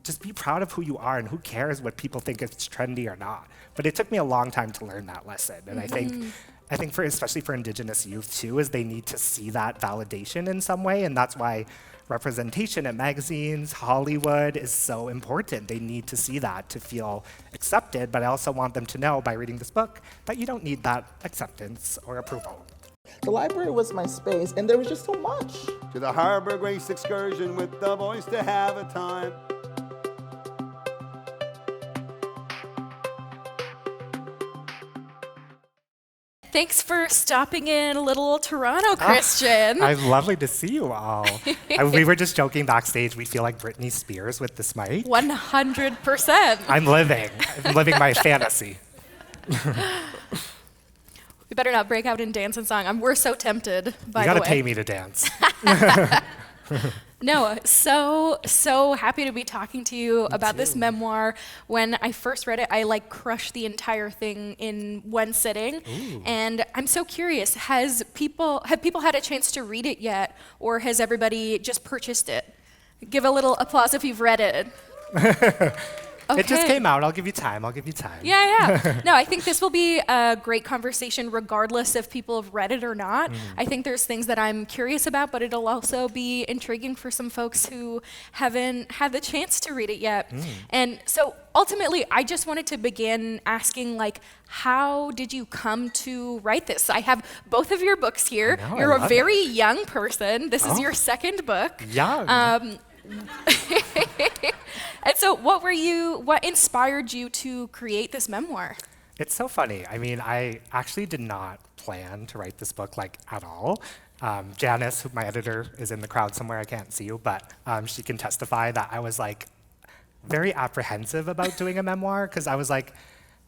just be proud of who you are, and who cares what people think it's trendy or not. But it took me a long time to learn that lesson. And I think for, especially for Indigenous youth too, is they need to see that validation in some way. And that's why representation in magazines, Hollywood is so important. They need to see that to feel accepted. But I also want them to know by reading this book that you don't need that acceptance or approval. The library was my space, and there was just so much. To the Harbor Grace excursion with the boys to have a time. Thanks for stopping in a little Toronto, Christian. It's lovely to see you all. We were just joking backstage. We feel like Britney Spears with this mic. 100%. I'm living my fantasy. We better not break out in dance and song. We're so tempted, by the way. You gotta pay me to dance. No, so happy to be talking to you about this memoir. When I first read it, I crushed the entire thing in one sitting. Ooh. And I'm so curious, have people had a chance to read it yet, or has everybody just purchased it? Give a little applause if you've read it. Okay. It just came out. I'll give you time. Yeah. No, I think this will be a great conversation regardless if people have read it or not. I think there's things that I'm curious about, but it'll also be intriguing for some folks who haven't had the chance to read it yet. And so ultimately, I just wanted to begin asking, how did you come to write this? I have both of your books here. You're a very young person. This is your second book. Young. And so what inspired you to create this memoir? It's so funny. I mean, I actually did not plan to write this book at all. Janice, my editor, is in the crowd somewhere. I can't see you, but she can testify that I was very apprehensive about doing a memoir, because I was at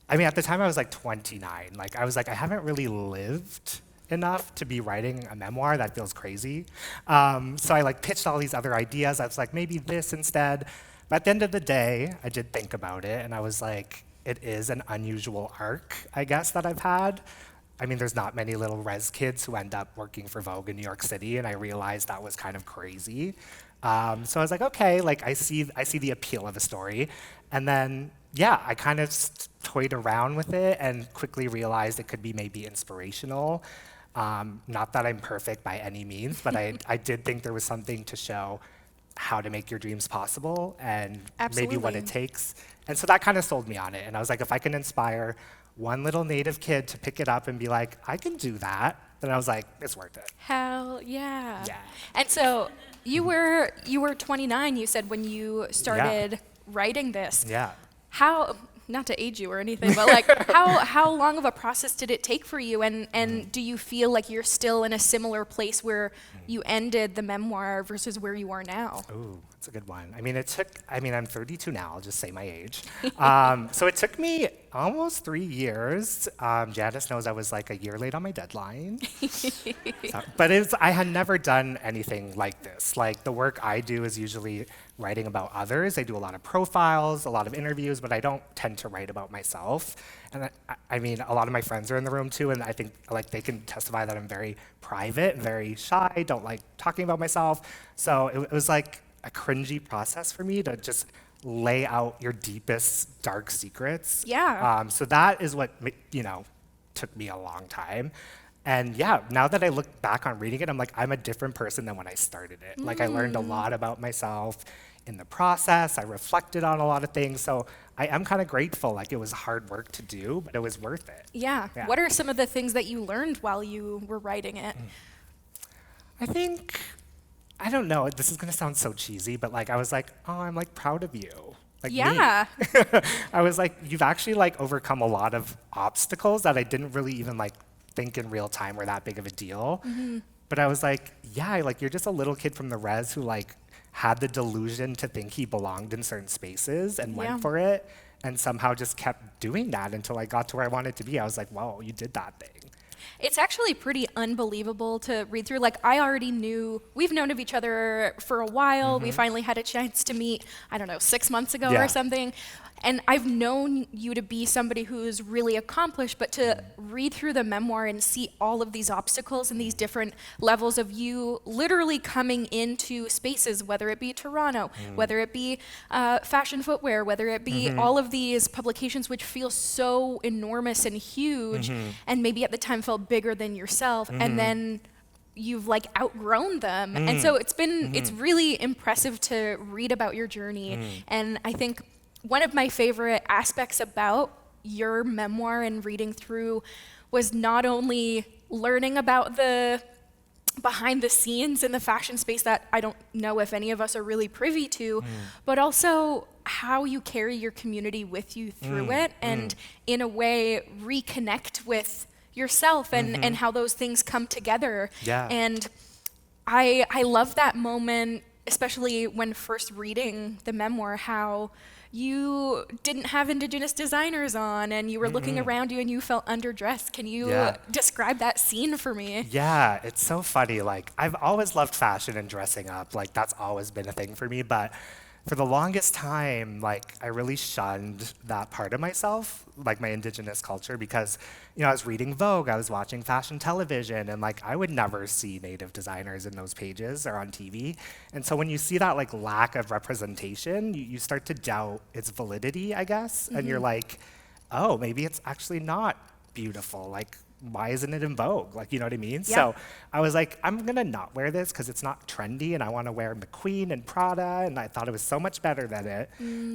the time I was 29. I was I haven't really lived enough to be writing a memoir. That feels crazy. So I pitched all these other ideas. I was maybe this instead. But at the end of the day, I did think about it, and I was it is an unusual arc, I guess, that I've had. I mean, there's not many little res kids who end up working for Vogue in New York City, and I realized that was kind of crazy. So I was okay, I see the appeal of the story. And then, yeah, I kind of toyed around with it and quickly realized it could be maybe inspirational. Not that I'm perfect by any means, but I did think there was something to show how to make your dreams possible and maybe what it takes. And so that kind of sold me on it. And I was if I can inspire one little Native kid to pick it up and be I can do that, then I was it's worth it. Hell yeah. Yeah. And so you were 29, you said, when you started writing this. Yeah. How, not to age you or anything, but how long of a process did it take for you? And do you feel you're still in a similar place where you ended the memoir versus where you are now? Ooh, that's a good one. I mean, I'm 32 now, I'll just say my age. So it took me almost 3 years. Janice knows I was a year late on my deadline. But I had never done anything like this. The work I do is usually writing about others. I do a lot of profiles, a lot of interviews, but I don't tend to write about myself. And I mean, a lot of my friends are in the room too, and I think they can testify that I'm very private and very shy, don't like talking about myself. So it was a cringy process for me to just lay out your deepest dark secrets. Yeah. So that is what took me a long time. And yeah, now that I look back on reading it, I'm a different person than when I started it. I learned a lot about myself in the process. I reflected on a lot of things. So I am kind of grateful. It was hard work to do, but it was worth it. Yeah. What are some of the things that you learned while you were writing it? I think, I don't know, this is gonna sound so cheesy, but I was oh, I'm proud of you. Yeah. Me. I was you've actually overcome a lot of obstacles that I didn't really even think in real time were that big of a deal. But I was yeah, you're just a little kid from the res who had the delusion to think he belonged in certain spaces and went for it, and somehow just kept doing that until I got to where I wanted to be. I was whoa, you did that thing. It's actually pretty unbelievable to read through. Like, I already knew, we've known of each other for a while. We finally had a chance to meet, I don't know, 6 months ago Yeah. or something. And I've known you to be somebody who's really accomplished, but to read through the memoir and see all of these obstacles and these different levels of you literally coming into spaces, whether it be Toronto, whether it be fashion footwear, whether it be all of these publications which feel so enormous and huge, and maybe at the time felt bigger than yourself, and then you've like outgrown them. And so it's really impressive to read about your journey. And I think one of my favorite aspects about your memoir and reading through was not only learning about the behind the scenes in the fashion space that I don't know if any of us are really privy to, but also how you carry your community with you through it, and in a way reconnect with yourself and how those things come together. Yeah. And I love that moment, especially when first reading the memoir, how you didn't have Indigenous designers on and you were looking around you and you felt underdressed. Can you describe that scene for me? Yeah, it's so funny. Like, I've always loved fashion and dressing up. Like, that's always been a thing for me. But for the longest time, like, I really shunned that part of myself, like my Indigenous culture, because, you know, I was reading Vogue, I was watching fashion television, and like, I would never see Native designers in those pages or on TV. And so when you see that like lack of representation, you start to doubt its validity, I guess. And you're like, oh, maybe it's actually not beautiful. Like, why isn't it in Vogue? Like, you know what I mean? Yeah. So I was like, I'm gonna not wear this because it's not trendy and I wanna wear McQueen and Prada, and I thought it was so much better than it.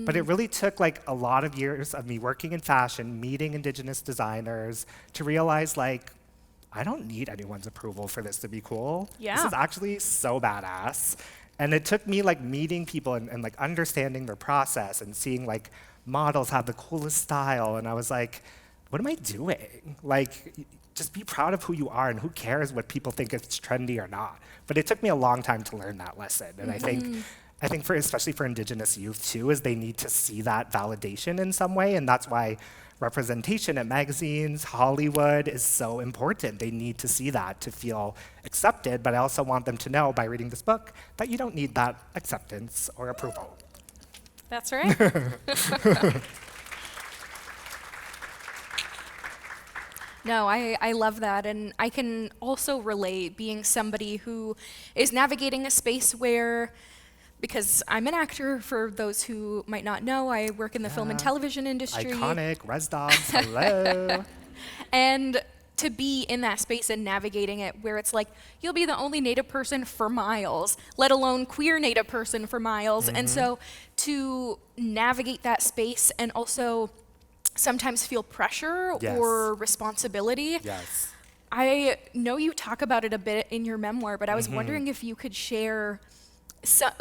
But it really took like a lot of years of me working in fashion, meeting Indigenous designers, to realize like, I don't need anyone's approval for this to be cool. Yeah. This is actually so badass. And it took me like meeting people and like understanding their process and seeing like models have the coolest style, and I was like, what am I doing? Like, just be proud of who you are, and who cares what people think it's trendy or not. But it took me a long time to learn that lesson. And I think for, especially for Indigenous youth too, is they need to see that validation in some way. And that's why representation at magazines, Hollywood is so important. They need to see that to feel accepted. But I also want them to know by reading this book that you don't need that acceptance or approval. That's right. No, I love that, and I can also relate being somebody who is navigating a space where, because I'm an actor, for those who might not know, I work in the film and television industry. Iconic, Res Dogs, hello. And to be in that space and navigating it where it's like, you'll be the only Native person for miles, let alone queer Native person for miles. And so to navigate that space and also sometimes feel pressure Yes. or responsibility. Yes. I know you talk about it a bit in your memoir, but I was wondering if you could share,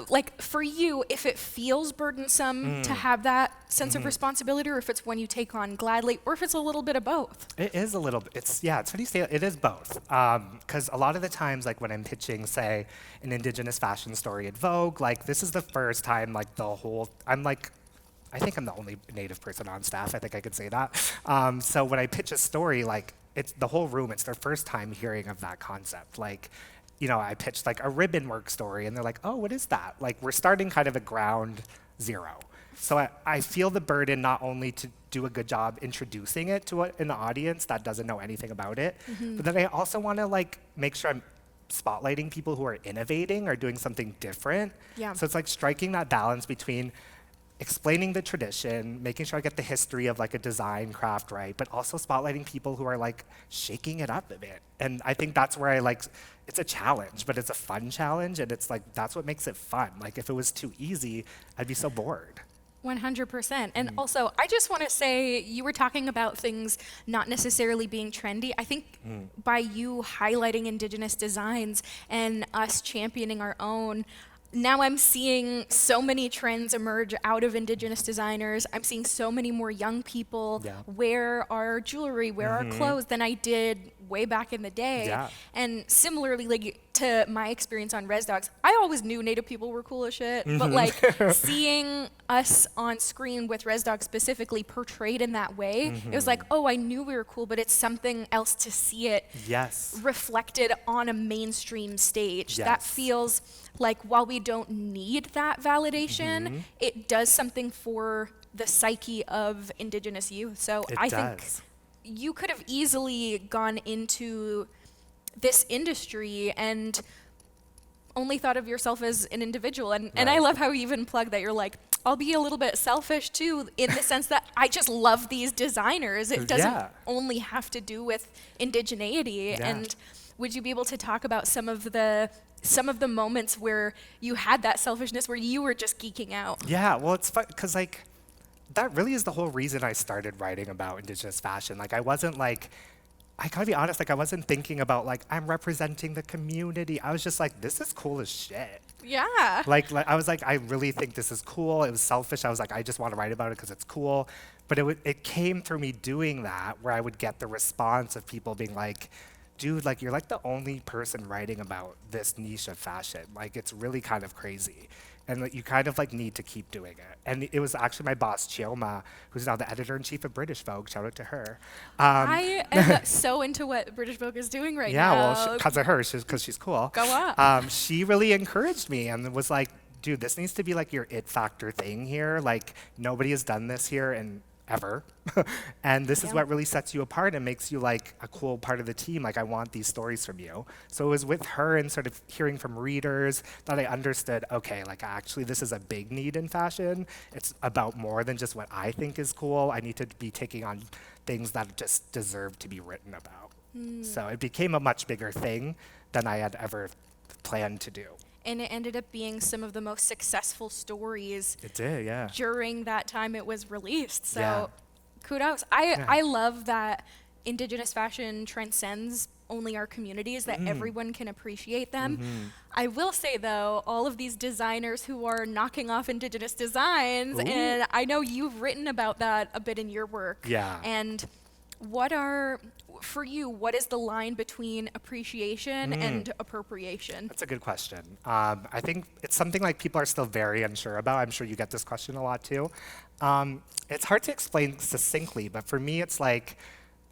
like for you, if it feels burdensome to have that sense of responsibility, or if it's one you take on gladly, or if it's a little bit of both. It is a little bit, it's funny you say it is both. Because a lot of the times, like when I'm pitching, say, an Indigenous fashion story at Vogue, like this is the first time, like I think I'm the only Native person on staff. I think I could say that. So when I pitch a story, like it's the whole room, it's their first time hearing of that concept. Like, you know, I pitched like a ribbon work story and they're like, oh, what is that? Like we're starting kind of at ground zero. So I feel the burden not only to do a good job introducing it to an audience that doesn't know anything about it, but then I also want to like make sure I'm spotlighting people who are innovating or doing something different. Yeah. So it's like striking that balance between explaining the tradition, making sure I get the history of like a design craft right, but also spotlighting people who are like shaking it up a bit. And I think that's where I like, it's a challenge, but it's a fun challenge, and it's like, that's what makes it fun. Like if it was too easy, I'd be so bored. 100%. And also, I just want to say, you were talking about things not necessarily being trendy. I think by you highlighting Indigenous designs and us championing our own, now I'm seeing so many trends emerge out of Indigenous designers. I'm seeing so many more young people wear our jewelry, wear our clothes than I did way back in the day. Yeah. And similarly, like to my experience on Res Dogs, I always knew Native people were cool as shit, but like seeing us on screen with Res Dog specifically portrayed in that way, it was like, oh, I knew we were cool, but it's something else to see it Yes. reflected on a mainstream stage. Yes. That feels like while we don't need that validation, it does something for the psyche of Indigenous youth. So It I does. think you could have easily gone into this industry and only thought of yourself as an individual. And I Right. love how you even plug that you're like, I'll be a little bit selfish too, in the sense that I just love these designers. It doesn't Yeah. only have to do with indigeneity. Yeah. And would you be able to talk about some of the moments where you had that selfishness, where you were just geeking out? Yeah, well, it's fun because like that really is the whole reason I started writing about Indigenous fashion. Like, I wasn't like, I gotta be honest, like I wasn't thinking about like I'm representing the community. I was just like, this is cool as shit. Yeah. Like I was like, I really think this is cool. It was selfish. I was like, I just want to write about it because it's cool. But it came through me doing that, where I would get the response of people being like, dude, like you're like the only person writing about this niche of fashion. Like, it's really kind of crazy. And like, you kind of like need to keep doing it. And it was actually my boss, Chioma, who's now the editor-in-chief of British Vogue. Shout out to her. I am so into what British Vogue is doing right Yeah, now. well, because of her, because she's cool. Go up. She really encouraged me and was like, dude, this needs to be like your it factor thing here. Like, nobody has done this here in ever. And this is Yeah. what really sets you apart and makes you like a cool part of the team. Like, I want these stories from you. So it was with her and sort of hearing from readers that I understood, okay, like actually this is a big need in fashion. It's about more than just what I think is cool. I need to be taking on things that just deserve to be written about. So it became a much bigger thing than I had ever planned to do. And it ended up being some of the most successful stories It did, yeah. during that time it was released. So Yeah. kudos. I love that Indigenous fashion transcends only our communities, that everyone can appreciate them. I will say though, all of these designers who are knocking off Indigenous designs, Ooh. and I know you've written about that a bit in your work. Yeah. And for you, what is the line between appreciation and appropriation? That's a good question. I think it's something like people are still very unsure about. I'm sure you get this question a lot too. It's hard to explain succinctly, but for me, it's like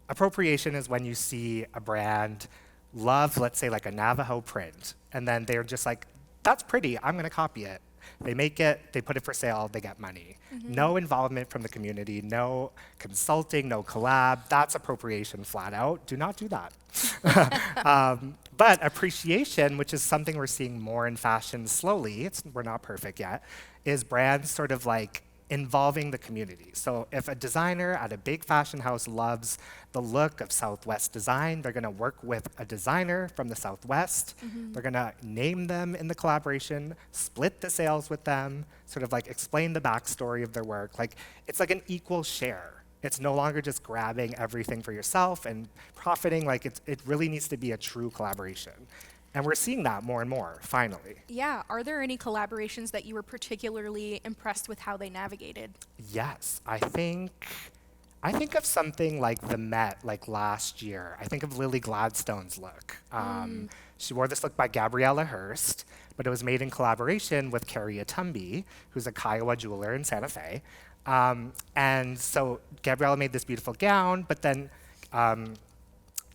appropriation is when you see a brand love, let's say like a Navajo print, and then they're just like, that's pretty, I'm gonna copy it. They make it, they put it for sale, they get money. No involvement from the community, no consulting, no collab. That's appropriation flat out. Do not do that. But appreciation, which is something we're seeing more in fashion slowly, we're not perfect yet, is brands sort of like involving the community. So if a designer at a big fashion house loves the look of Southwest design, they're gonna work with a designer from the Southwest. They're gonna name them in the collaboration, split the sales with them, sort of like explain the backstory of their work. Like, it's like an equal share. It's no longer just grabbing everything for yourself and profiting. Like, it really needs to be a true collaboration. And we're seeing that more and more, finally. Yeah, are there any collaborations that you were particularly impressed with how they navigated? Yes, I think of something like the Met, like last year. I think of Lily Gladstone's look. She wore this look by Gabriella Hearst, but it was made in collaboration with Carrie Atumbi, who's a Kiowa jeweler in Santa Fe. And so Gabriella made this beautiful gown, but then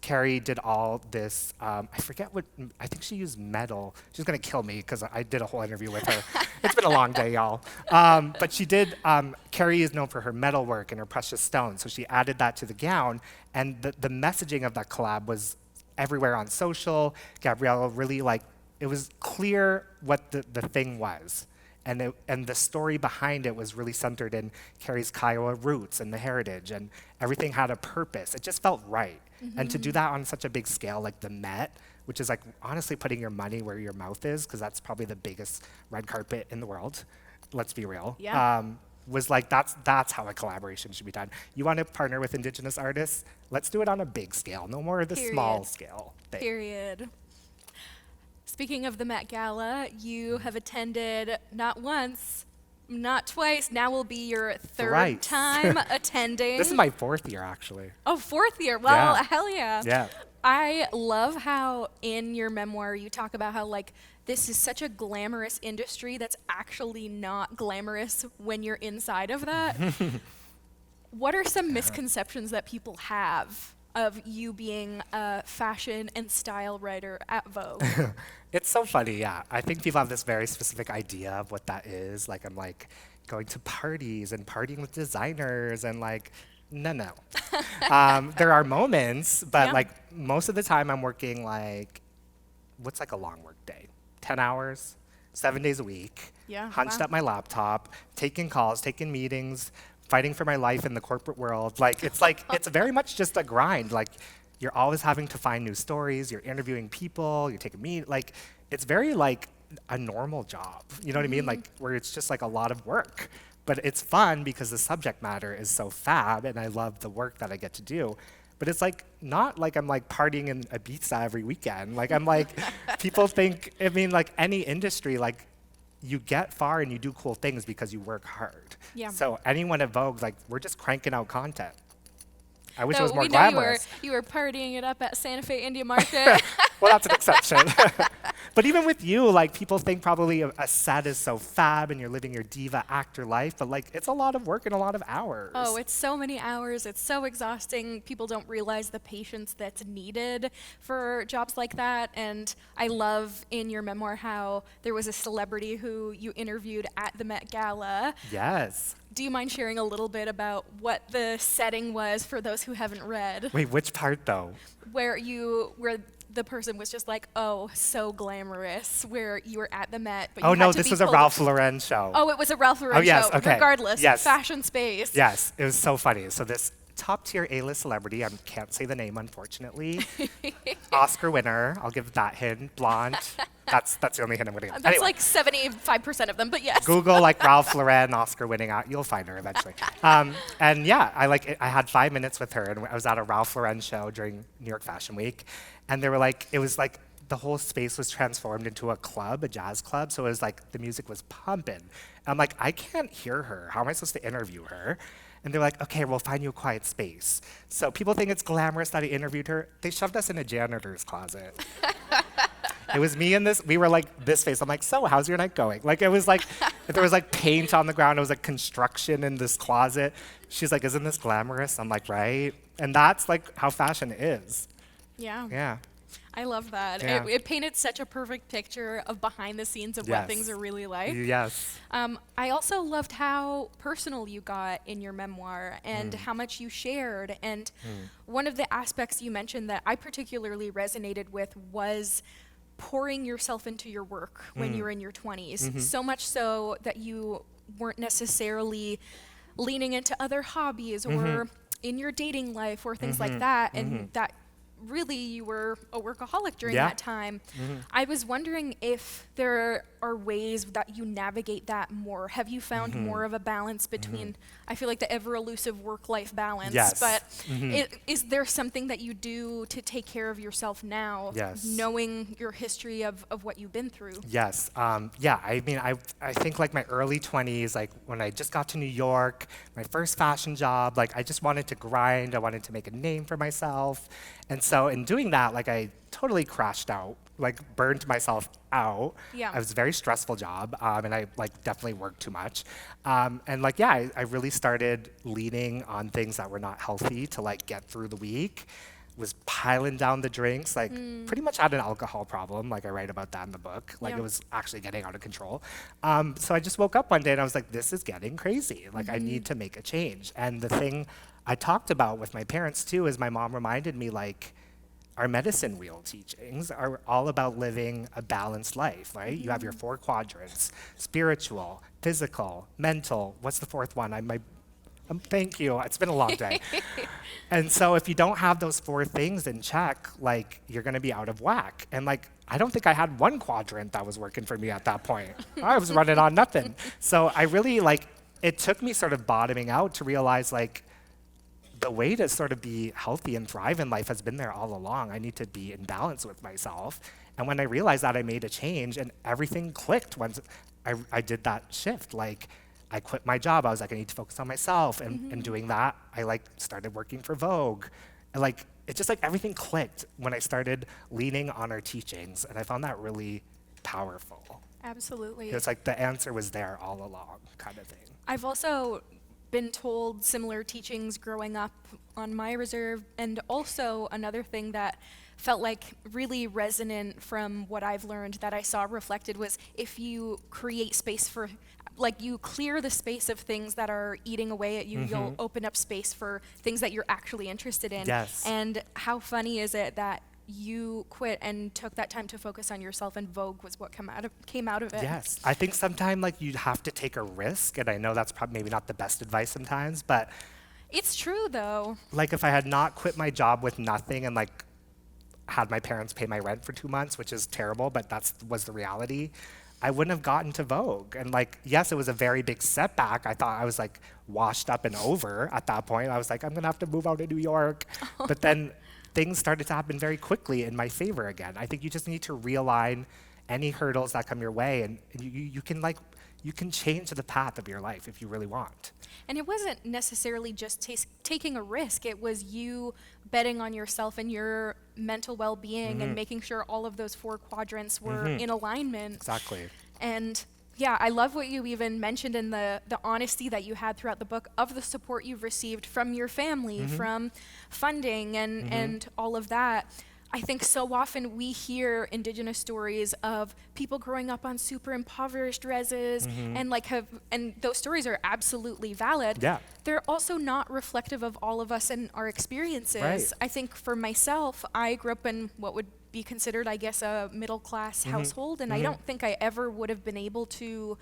Carrie did all this, I forget what, I think she used metal. She's gonna kill me because I did a whole interview with her. It's been a long day, y'all. But she did, Carrie is known for her metal work and her precious stones, so she added that to the gown, and the messaging of that collab was everywhere on social. Gabriella really it was clear what the thing was. And the story behind it was really centered in Carrie's Kiowa roots and the heritage, and everything had a purpose. It just felt right. And to do that on such a big scale, like the Met, which is like honestly putting your money where your mouth is, because that's probably the biggest red carpet in the world. Let's be real. Yeah. Was like, that's how a collaboration should be done. You want to partner with Indigenous artists? Let's do it on a big scale. No more of the small Period. scale thing. Period. Speaking of the Met Gala, you have attended not once, not twice, now will be your third Thrice. time attending. This is my 4th year, actually. Oh, 4th year. Well, Yeah. hell yeah. Yeah. I love how in your memoir you talk about how like this is such a glamorous industry that's actually not glamorous when you're inside of that. What are some misconceptions that people have of you being a fashion and style writer at Vogue? It's so funny, yeah. I think people have this very specific idea of what that is. Like, I'm like going to parties and partying with designers and like, no. There are moments, but Yeah. like most of the time I'm working like, what's like a long work day? 10 hours, 7 days a week, Yeah, hunched wow. at my laptop, taking calls, taking meetings, fighting for my life in the corporate world. Like, it's very much just a grind. Like, you're always having to find new stories, you're interviewing people, you're taking like, it's very like a normal job. You know what I mean? Like, where it's just like a lot of work. But it's fun because the subject matter is so fab and I love the work that I get to do. But it's like not like I'm like partying in Ibiza every weekend. Like I'm like, people think, I mean, like any industry, like you get far and you do cool things because you work hard. Yeah. So anyone at Vogue, like we're just cranking out content. I wish it So was more we know glamorous. you were partying it up at Santa Fe India Market. Well, that's an exception. But even with you, like people think probably a set is so fab and you're living your diva actor life, but like it's a lot of work and a lot of hours. Oh, it's so many hours. It's so exhausting. People don't realize the patience that's needed for jobs like that. And I love in your memoir how there was a celebrity who you interviewed at the Met Gala. Yes. Do you mind sharing a little bit about what the setting was for those who haven't read? Wait, which part though? Where the person was just like, oh, so glamorous, where you were at the Met, but Oh you no, had to this be was a pulled- Ralph Lauren show. Oh, it was a Ralph Lauren Oh, yes, show. okay. Regardless, Yes. fashion space. Yes, it was so funny. So this top tier A-list celebrity, I can't say the name unfortunately, Oscar winner, I'll give that hint, blonde. That's the only hint I'm gonna give. That's Anyway, like 75% of them, but yes. Google like Ralph Lauren, Oscar winning, you'll find her eventually. And yeah, I had 5 minutes with her and I was at a Ralph Lauren show during New York Fashion Week. And they were like, it was like the whole space was transformed into a club, a jazz club. So it was like the music was pumping. And I'm like, I can't hear her. How am I supposed to interview her? And they're like, okay, we'll find you a quiet space. So people think it's glamorous that I interviewed her. They shoved us in a janitor's closet. It was me and we were like this face. I'm like, so how's your night going? Like it was like, there was like paint on the ground. It was like construction in this closet. She's like, isn't this glamorous? I'm like, right. And that's like how fashion is. Yeah. Yeah. I love that. Yeah. It painted such a perfect picture of behind the scenes of Yes. what things are really like. Yes. I also loved how personal you got in your memoir and how much you shared. And one of the aspects you mentioned that I particularly resonated with was pouring yourself into your work when you were in your 20s. So much so that you weren't necessarily leaning into other hobbies or in your dating life or things like that. And that really you were a workaholic during Yeah. that time. I was wondering if there are ways that you navigate that more. Have you found more of a balance between, I feel like the ever elusive work-life balance, Yes. but is there something that you do to take care of yourself now, Yes. knowing your history of what you've been through? Yes. Yeah. I mean, I think like my early 20s, like when I just got to New York, my first fashion job, like I just wanted to grind. I wanted to make a name for myself. And so in doing that, like I totally crashed out, like burned myself out. Yeah. It was a very stressful job, and I like definitely worked too much. And like, yeah, I really started leaning on things that were not healthy to like get through the week. Was piling down the drinks, like pretty much had an alcohol problem. Like I write about that in the book. Like Yeah. it was actually getting out of control. So I just woke up one day and I was like, this is getting crazy. Like I need to make a change. And the thing I talked about with my parents too is my mom reminded me like, our medicine wheel teachings are all about living a balanced life, right? You have your 4 quadrants: spiritual, physical, mental. What's the 4th one? Thank you. It's been a long day. And so if you don't have those 4 things in check, like you're going to be out of whack. And like, I don't think I had one quadrant that was working for me at that point. I was running on nothing. So I really like, it took me sort of bottoming out to realize like, the way to sort of be healthy and thrive in life has been there all along. I need to be in balance with myself. And when I realized that, I made a change and everything clicked once I did that shift. Like I quit my job. I was like, I need to focus on myself. And in doing that, I like started working for Vogue. And like, it just like everything clicked when I started leaning on our teachings. And I found that really powerful. Absolutely. It's like the answer was there all along, kind of thing. I've also been told similar teachings growing up on my reserve, and also another thing that felt like really resonant from what I've learned that I saw reflected was if you create space for, like you clear the space of things that are eating away at you, you'll open up space for things that you're actually interested in. Yes. And how funny is it that you quit and took that time to focus on yourself, and Vogue was what came out of it. Yes, I think sometimes like you have to take a risk, and I know that's probably maybe not the best advice sometimes, but It's true though. like if I had not quit my job with nothing and like had my parents pay my rent for 2 months, which is terrible, but was the reality, I wouldn't have gotten to Vogue. And like, yes, it was a very big setback. I thought I was like washed up and over at that point. I was like, I'm gonna have to move out to New York. But then things started to happen very quickly in my favor again. I think you just need to realign any hurdles that come your way, and you can change the path of your life if you really want. And it wasn't necessarily just taking a risk. It was you betting on yourself and your mental well-being and making sure all of those 4 quadrants were in alignment. Exactly. And yeah, I love what you even mentioned in the honesty that you had throughout the book of the support you've received from your family, from funding and all of that. I think so often we hear Indigenous stories of people growing up on super impoverished reses and those stories are absolutely valid. Yeah. They're also not reflective of all of us and our experiences. Right. I think for myself, I grew up in what would be considered, I guess, a middle-class household, and I don't think I ever would have been able to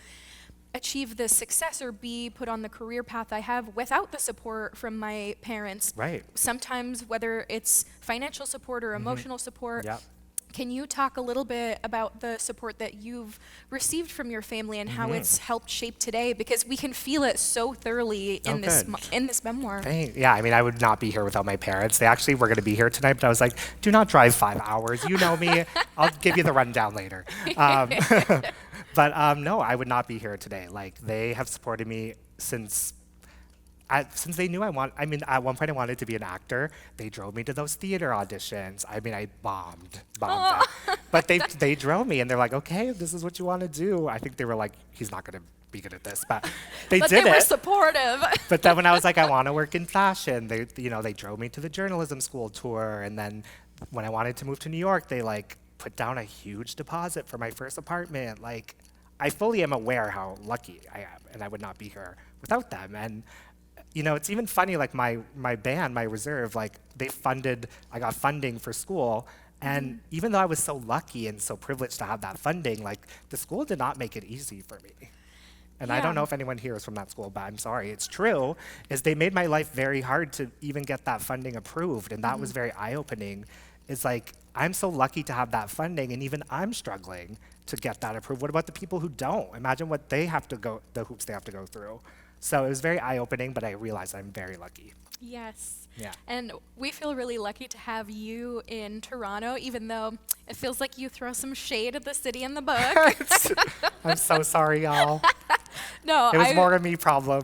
achieve the success or be put on the career path I have without the support from my parents. Right. Sometimes, whether it's financial support or emotional support. Yep. Can you talk a little bit about the support that you've received from your family and how it's helped shape today? Because we can feel it so thoroughly in this memoir. Yeah, I mean, I would not be here without my parents. They actually were going to be here tonight, but I was like, do not drive 5 hours. You know me. I'll give you the rundown later. But no, I would not be here today. Like, they have supported me since they knew at one point I wanted to be an actor. They drove me to those theater auditions. I mean, I bombed that. But they drove me, and they're like, okay, if this is what you want to do. I think they were like, he's not going to be good at this, but they But did they were it. supportive. But then when I was like, I want to work in fashion, they drove me to the journalism school tour. And then when I wanted to move to New York, they like put down a huge deposit for my first apartment. Like, I fully am aware how lucky I am, and I would not be here without them. And it's even funny, like my band, my reserve, like I got funding for school. And even though I was so lucky and so privileged to have that funding, like the school did not make it easy for me. And I don't know if anyone here is from that school, but I'm sorry, it's true, is they made my life very hard to even get that funding approved. And that was very eye-opening. It's like, I'm so lucky to have that funding, and even I'm struggling to get that approved. What about the people who don't? Imagine what the hoops they have to go through. So it was very eye-opening, but I realized I'm very lucky. Yes. Yeah. And we feel really lucky to have you in Toronto, even though it feels like you throw some shade at the city in the book. I'm so sorry, y'all. No, It was more a me problem.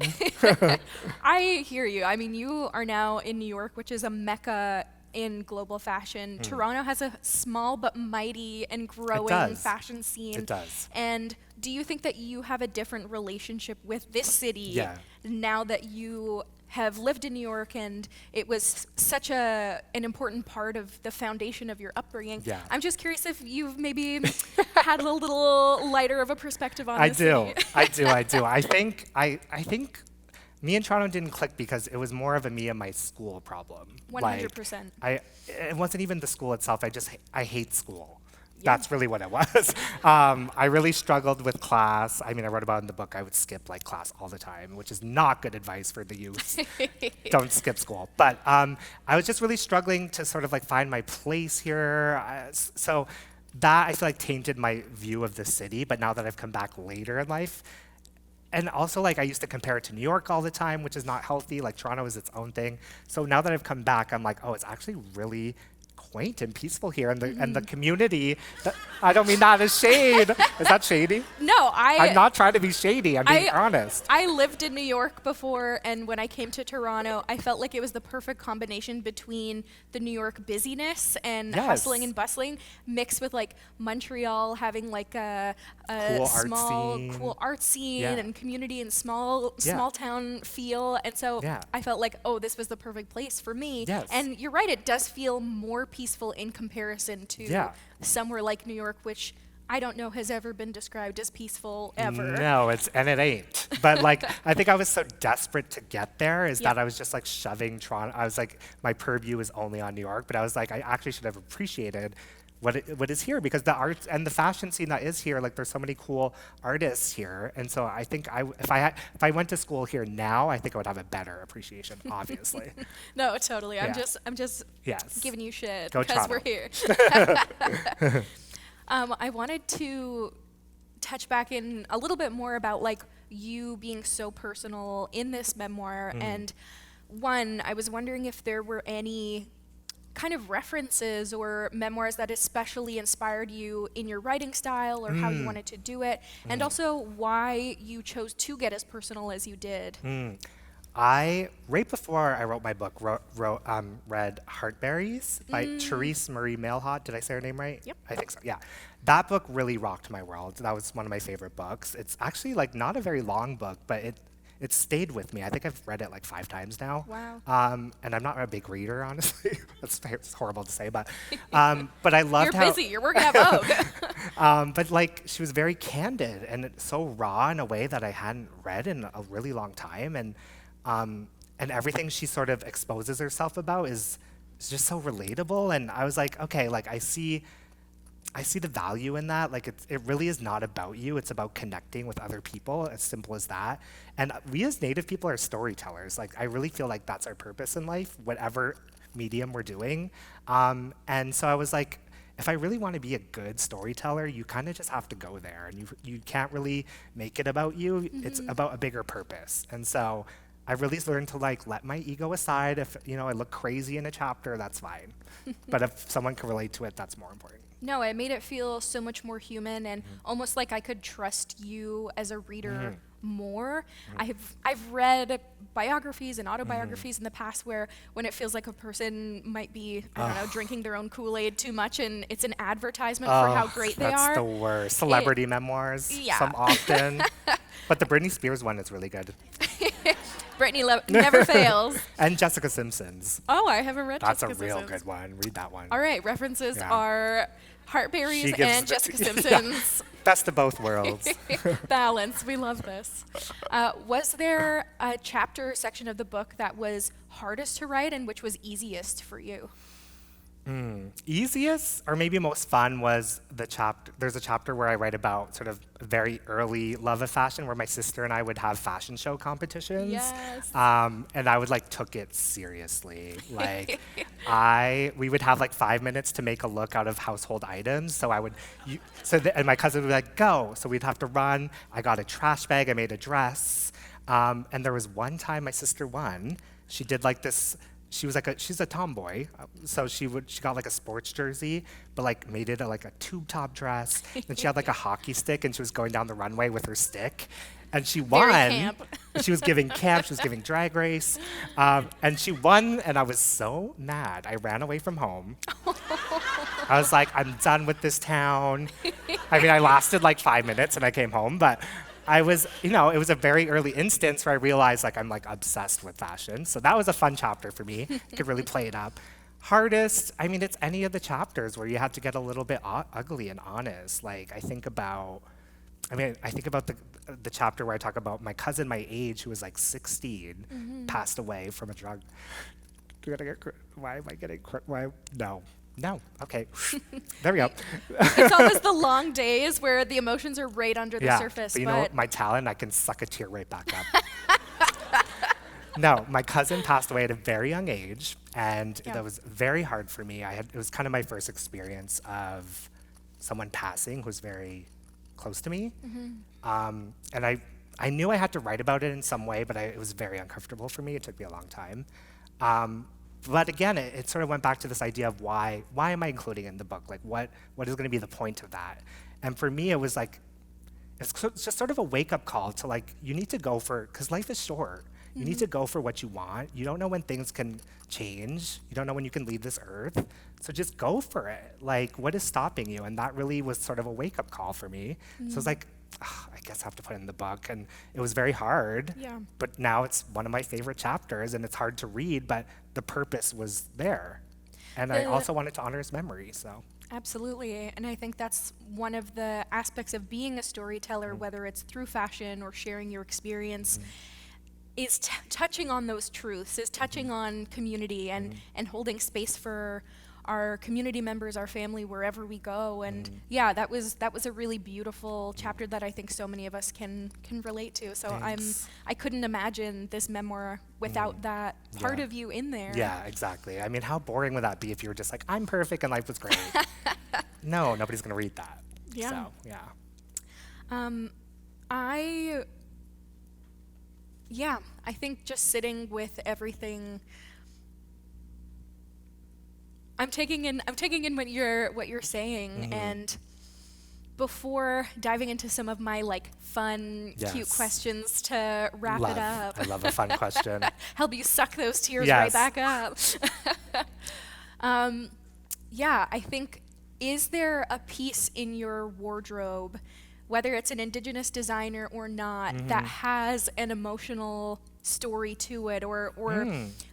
I hear you. I mean, you are now in New York, which is a mecca in global fashion. Toronto has a small but mighty and growing fashion scene. It does. And do you think that you have a different relationship with this city now that you have lived in New York and it was such an important part of the foundation of your upbringing? Yeah. I'm just curious if you've maybe had a little lighter of a perspective on this city. I do. I think me and Toronto didn't click because it was more of a me and my school problem. 100%. It wasn't even the school itself. I hate school. Yeah. That's really what it was. I really struggled with class. I mean, I wrote about it in the book. I would skip like class all the time, which is not good advice for the youth. Don't skip school. But I was just really struggling to sort of like find my place here. So that I feel like tainted my view of the city. But now that I've come back later in life, and also, like, I used to compare it to New York all the time, which is not healthy. Like, Toronto is its own thing. So now that I've come back, I'm like, oh, it's actually really quaint and peaceful here, and the community. I don't mean that as shade. Is that shady? No, I'm not trying to be shady. I'm being honest. I lived in New York before, and when I came to Toronto, I felt like it was the perfect combination between the New York busyness and hustling and bustling, mixed with like Montreal having like a cool art scene and community and small town feel. And so I felt like, oh, this was the perfect place for me. Yes. And you're right, it does feel more peaceful in comparison to somewhere like New York, which I don't know has ever been described as peaceful ever. No, it ain't. But like, I think I was so desperate to get there that I was just like shoving Toronto. I was like, my purview is only on New York, but I was like, I actually should have appreciated what is here, because the art and the fashion scene that is here, like there's so many cool artists here. And so I think if I went to school here now, I think I would have a better appreciation, obviously. No, totally. Yeah. I'm just giving you shit Go because Toronto. we're here. I wanted to touch back in a little bit more about like you being so personal in this memoir. And one, I was wondering if there were any kind of references or memoirs that especially inspired you in your writing style or how you wanted to do it, and also why you chose to get as personal as you did. Right before I wrote my book, read Heartberries by Therese Marie Mailhot. Did I say her name right? Yep. I think so, yeah. That book really rocked my world. That was one of my favorite books. It's actually like not a very long book, but it stayed with me. I think I've read it like 5 times now. Wow. And I'm not a big reader, honestly. It's horrible to say, but I loved how— You're busy, you're working at Vogue. but like, she was very candid and so raw in a way that I hadn't read in a really long time. And everything she sort of exposes herself about is just so relatable. And I was like, okay, like I see the value in that. Like it really is not about you. It's about connecting with other people, as simple as that. And we as Native people are storytellers. Like I really feel like that's our purpose in life, whatever medium we're doing. And so I was like, if I really want to be a good storyteller, you kind of just have to go there, and you can't really make it about you. It's about a bigger purpose. And so I really learned to like let my ego aside. If I look crazy in a chapter, that's fine. But if someone can relate to it, that's more important. No, it made it feel so much more human and almost like I could trust you as a reader more. I've read biographies and autobiographies in the past where when it feels like a person might be, I don't know, drinking their own Kool-Aid too much and it's an advertisement for how great they are. That's the worst. Celebrity memoirs, some often. But the Britney Spears one is really good. Britney never fails. And Jessica Simpson's. Oh, I haven't read Jessica That's a real Simpson's. good one. Read that one. All right, references are Heartberries and Jessica Simpson's. Best of both worlds. Balance. We love this. Was there a chapter or section of the book that was hardest to write and which was easiest for you? Easiest or maybe most fun was the chapter. There's a chapter where I write about sort of very early love of fashion, where my sister and I would have fashion show competitions. Yes. And I would like took it seriously. Like we would have like 5 minutes to make a look out of household items. So I would, and my cousin would be like, go. So we'd have to run. I got a trash bag. I made a dress. And there was one time my sister won. She did like this. She's a tomboy, so she got like a sports jersey, but like made it like a tube top dress. And she had like a hockey stick, and she was going down the runway with her stick, and she won. Very camp. She was giving camp. She was giving drag race, and she won. And I was so mad. I ran away from home. I was like, I'm done with this town. I mean, I lasted like 5 minutes, and I came home, but. I was, it was a very early instance where I realized like I'm like obsessed with fashion. So that was a fun chapter for me. I could really play it up. Hardest, I mean, it's any of the chapters where you have to get a little bit ugly and honest. Like I think about the chapter where I talk about my cousin my age who was like 16 passed away from a drug. Why am I getting, No. Okay. There we go. It's always the long days where the emotions are right under the surface. But you know what? My talent, I can suck a tear right back up. No, my cousin passed away at a very young age, and that was very hard for me. It was kind of my first experience of someone passing who was very close to me. And I knew I had to write about it in some way, but it was very uncomfortable for me. It took me a long time. But again, it sort of went back to this idea of why am I including it in the book? Like, what is going to be the point of that? And for me, it was like, it's just sort of a wake-up call to like, you need to go for, because life is short. You need to go for what you want. You don't know when things can change. You don't know when you can leave this earth. So just go for it. Like, what is stopping you? And that really was sort of a wake-up call for me. So it's like, I guess I have to put it in the book. And it was very hard. Yeah. But now it's one of my favorite chapters, and it's hard to read, but the purpose was there. And I also wanted to honor his memory, so. Absolutely. And I think that's one of the aspects of being a storyteller, whether it's through fashion or sharing your experience, is touching on those truths, is touching on community and holding space for our community members, our family, wherever we go. And yeah, that was a really beautiful chapter that I think so many of us can relate to. So I couldn't imagine this memoir without that part of you in there. Yeah, exactly. I mean, how boring would that be if you were just like, I'm perfect and life was great? No, nobody's gonna read that. Yeah. So, yeah. I think just sitting with everything. I'm taking in what you're saying, and before diving into some of my like fun, cute questions to wrap it up. I love a fun question. Help you suck those tears right back up. I think, is there a piece in your wardrobe, whether it's an Indigenous designer or not, that has an emotional story to it, or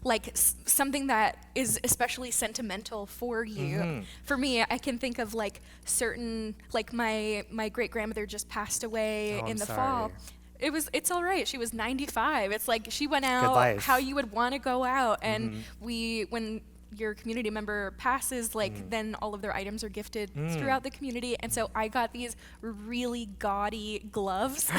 like something that is especially sentimental for you? For me, I can think of like certain, like my great grandmother just passed away in the fall. It's all right. She was 95. It's like she went out how you would want to go out, and when your community member passes, like then all of their items are gifted throughout the community. And so I got these really gaudy gloves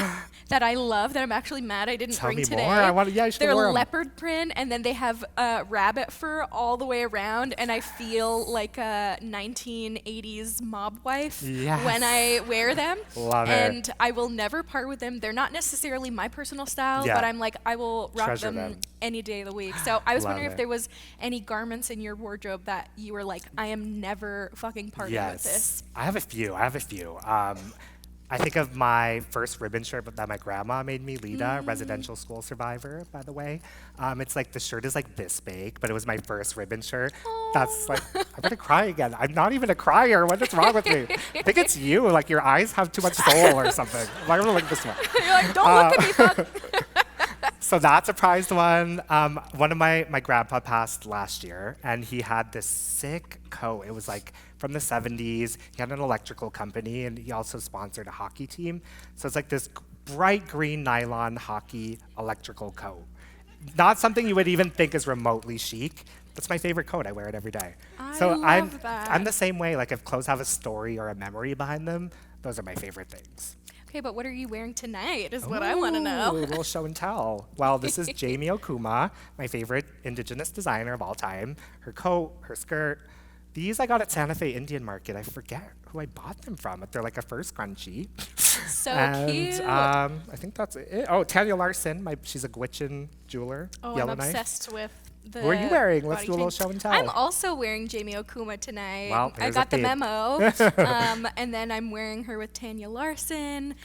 that I love, that I'm actually mad I didn't bring today. They're leopard print, and then they have rabbit fur all the way around, and I feel like a 1980s mob wife when I wear them. Love and it. I will never part with them. They're not necessarily my personal style, but I'm like, I will rock them any day of the week. So I was wondering if there was any garments in your wardrobe that you were like, I am never fucking parting with this. I have a few. I think of my first ribbon shirt that my grandma made me, Lita, residential school survivor, by the way. It's like, the shirt is like this big, but it was my first ribbon shirt. That's like, I'm gonna cry again. I'm not even a crier. What is wrong with me? I think it's you. Like, your eyes have too much soul or something. I'm gonna look this way. You're like, don't look at me, fuck. So that's a prized one. One of my grandpa passed last year, and he had this sick coat. It was like from the 70s. He had an electrical company, and he also sponsored a hockey team. So it's like this bright green nylon hockey electrical coat. Not something you would even think is remotely chic. That's my favorite coat. I wear it every day. I'm the same way. Like, if clothes have a story or a memory behind them, those are my favorite things. Okay, but what are you wearing tonight is what I want to know. A little show and tell. Well, this is Jamie Okuma, my favorite Indigenous designer of all time. Her coat, her skirt. These I got at Santa Fe Indian Market. I forget who I bought them from, but they're like a first scrunchie. So cute. I think that's it. Oh, Tanya Larson, she's a Gwich'in jeweler. Oh, I'm obsessed with the What are you wearing? Let's do a little chain. show and tell. I'm also wearing Jamie Okuma tonight. Well, I got the memo. And then I'm wearing her with Tanya Larson,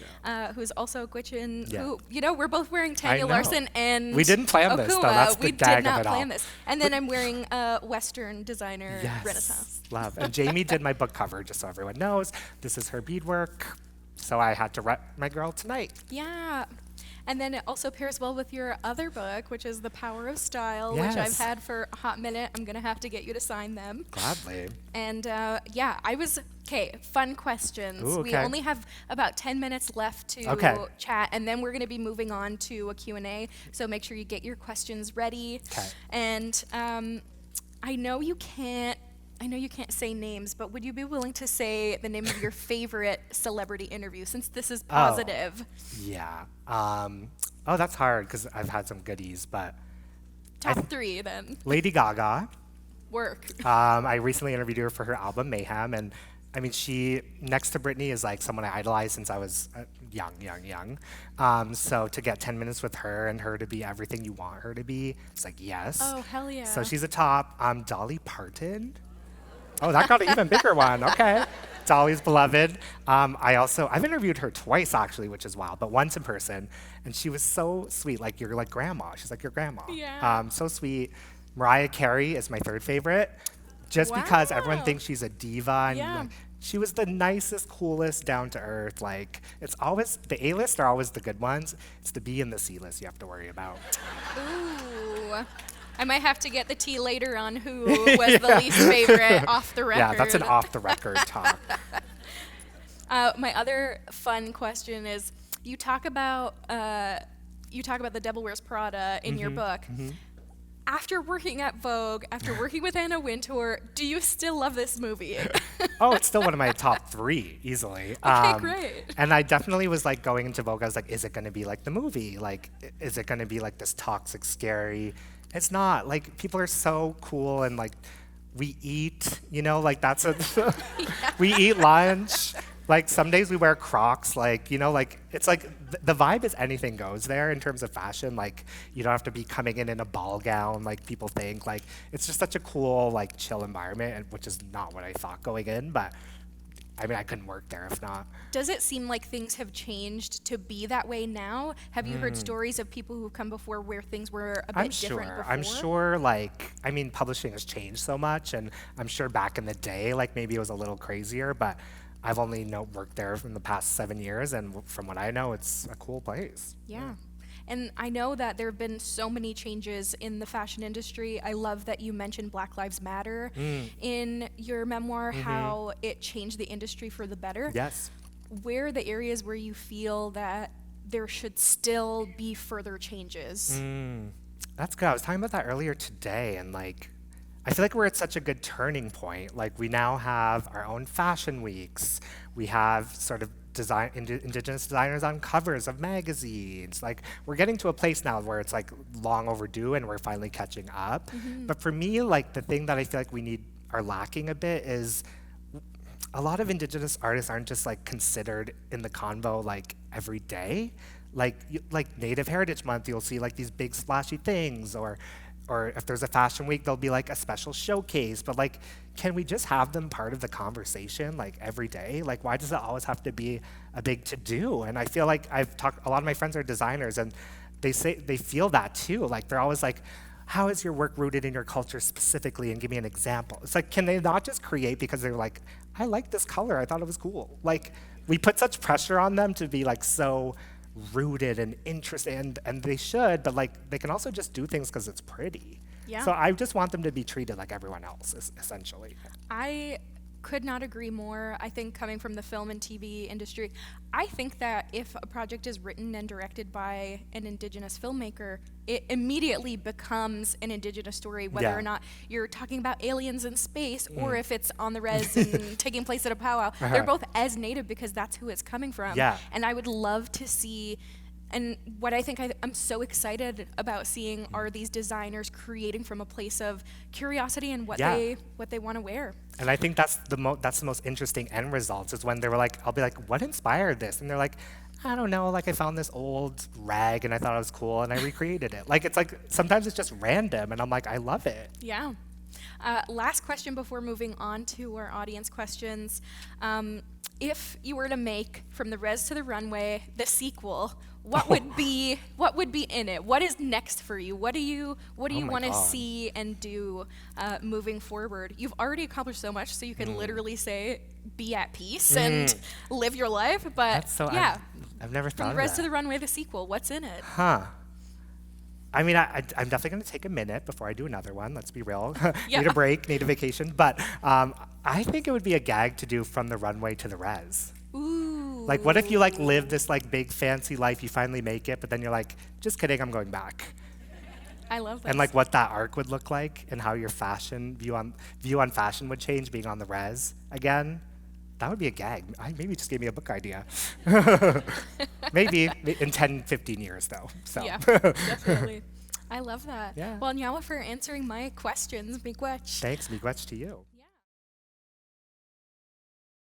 who's also a Gwich'in. Who, we're both wearing Tanya Larson and we didn't plan Okuma. this, though. That's the we gag did not of it all. plan this. And then I'm wearing Western designer Renaissance. Love. And Jamie did my book cover, just so everyone knows. This is her beadwork. So I had to rep my girl tonight. Yeah. And then it also pairs well with your other book, which is The Power of Style, which I've had for a hot minute. I'm going to have to get you to sign them. Gladly. And fun questions. Ooh, okay. We only have about 10 minutes left to chat, and then we're going to be moving on to a Q&A. So make sure you get your questions ready. Okay. And I know you can't say names, but would you be willing to say the name of your favorite celebrity interview, since this is positive? Yeah. That's hard because I've had some goodies, but Top 3 then. Lady Gaga. Work. I recently interviewed her for her album Mayhem, and I mean, she, next to Britney, is like someone I idolized since I was young. So to get 10 minutes with her and her to be everything you want her to be, it's like, yes. Oh, hell yeah. So she's a top. Dolly Parton. Oh, that got an even bigger one. Okay. Dolly's beloved. I've interviewed her twice actually, which is wild, but once in person, and she was so sweet. Like, you're like grandma. She's like your grandma. Yeah. So sweet. Mariah Carey is my third favorite, just because everyone Wow. thinks she's a diva. And Yeah. like, she was the nicest, coolest, down to earth. Like, it's always the A list are always the good ones. It's the B and the C list you have to worry about. Ooh. I might have to get the tea later on who was the least favorite off the record. Yeah, that's an off the record talk. My other fun question is, you talk about the Devil Wears Prada in your book. After working at Vogue, after working with Anna Wintour, do you still love this movie? Oh, it's still one of my top 3 easily. Okay, great. And I definitely was like going into Vogue. I was like, is it going to be like the movie? Like, is it going to be like this toxic, scary? It's not. Like, people are so cool, and like, we eat. Like that's we eat lunch. Like, some days we wear Crocs. Like, like it's like the vibe is anything goes there in terms of fashion. Like, you don't have to be coming in a ball gown like people think. Like, it's just such a cool, like, chill environment, and which is not what I thought going in. But I mean, I couldn't work there if not. Does it seem like things have changed to be that way now? Have you heard stories of people who've come before where things were a bit different before? I'm sure, like, I mean, publishing has changed so much, and I'm sure back in the day, like, maybe it was a little crazier, but I've only worked there in the past 7 years, and from what I know, it's a cool place. Yeah. And I know that there have been so many changes in the fashion industry. I love that you mentioned Black Lives Matter in your memoir, how it changed the industry for the better. Yes. Where are the areas where you feel that there should still be further changes? That's good. I was talking about that earlier today, and like, I feel like we're at such a good turning point. Like, we now have our own fashion weeks. We have sort of indigenous designers on covers of magazines. Like, we're getting to a place now where it's like long overdue, and we're finally catching up. But for me, like, the thing that I feel like are lacking a bit is a lot of indigenous artists aren't just like considered in the convo like every day. Like Native Heritage Month, you'll see like these big splashy things, or if there's a fashion week, there'll be like a special showcase. But like, can we just have them part of the conversation like every day? Like, why does it always have to be a big to-do? And I feel like a lot of my friends are designers, and they say they feel that too. Like, they're always like, how is your work rooted in your culture specifically, and give me an example? It's like, can they not just create because they're like, I like this color, I thought it was cool? Like, we put such pressure on them to be like so rooted and interested, and they should, but like, they can also just do things because it's pretty. Yeah. So I just want them to be treated like everyone else, essentially. I could not agree more. I think, coming from the film and TV industry, I think that if a project is written and directed by an indigenous filmmaker, it immediately becomes an indigenous story, whether Yeah. or not you're talking about aliens in space or if it's on the res and taking place at a powwow. They're both as native because that's who it's coming from. Yeah. And I would love to see, and what I think I'm so excited about seeing are these designers creating from a place of curiosity and what Yeah. they want to wear. And I think that's the most interesting end results, is when they were like, I'll be like, what inspired this? And they're like, I don't know, like, I found this old rag and I thought it was cool and I recreated it. Like, it's like, sometimes it's just random, and I'm like, I love it. Yeah. Last question before moving on to our audience questions. If you were to make From the Res to the Runway, the sequel, what would be in it? What is next for you? What do you my want to God. see and do moving forward? You've already accomplished so much, so you can literally say, be at peace and live your life. But That's so, yeah, I've never From thought the of Res that. to the Runway, the sequel, what's in it? Huh. I mean, I'm definitely going to take a minute before I do another one. Let's be real. Yeah. Need a break, need a vacation. But I think it would be a gag to do From the Runway to the Res. Ooh. Like, what if you like live this like big fancy life, you finally make it, but then you're like, just kidding, I'm going back. I love that. And like what that arc would look like, and how your fashion view on fashion would change being on the res again. That would be a gag. Maybe just gave me a book idea. Maybe in 10, 15 years though. So. Yeah, definitely. I love that. Yeah. Well, Nyawa, for answering my questions. Miigwech. Thanks, miigwech to you.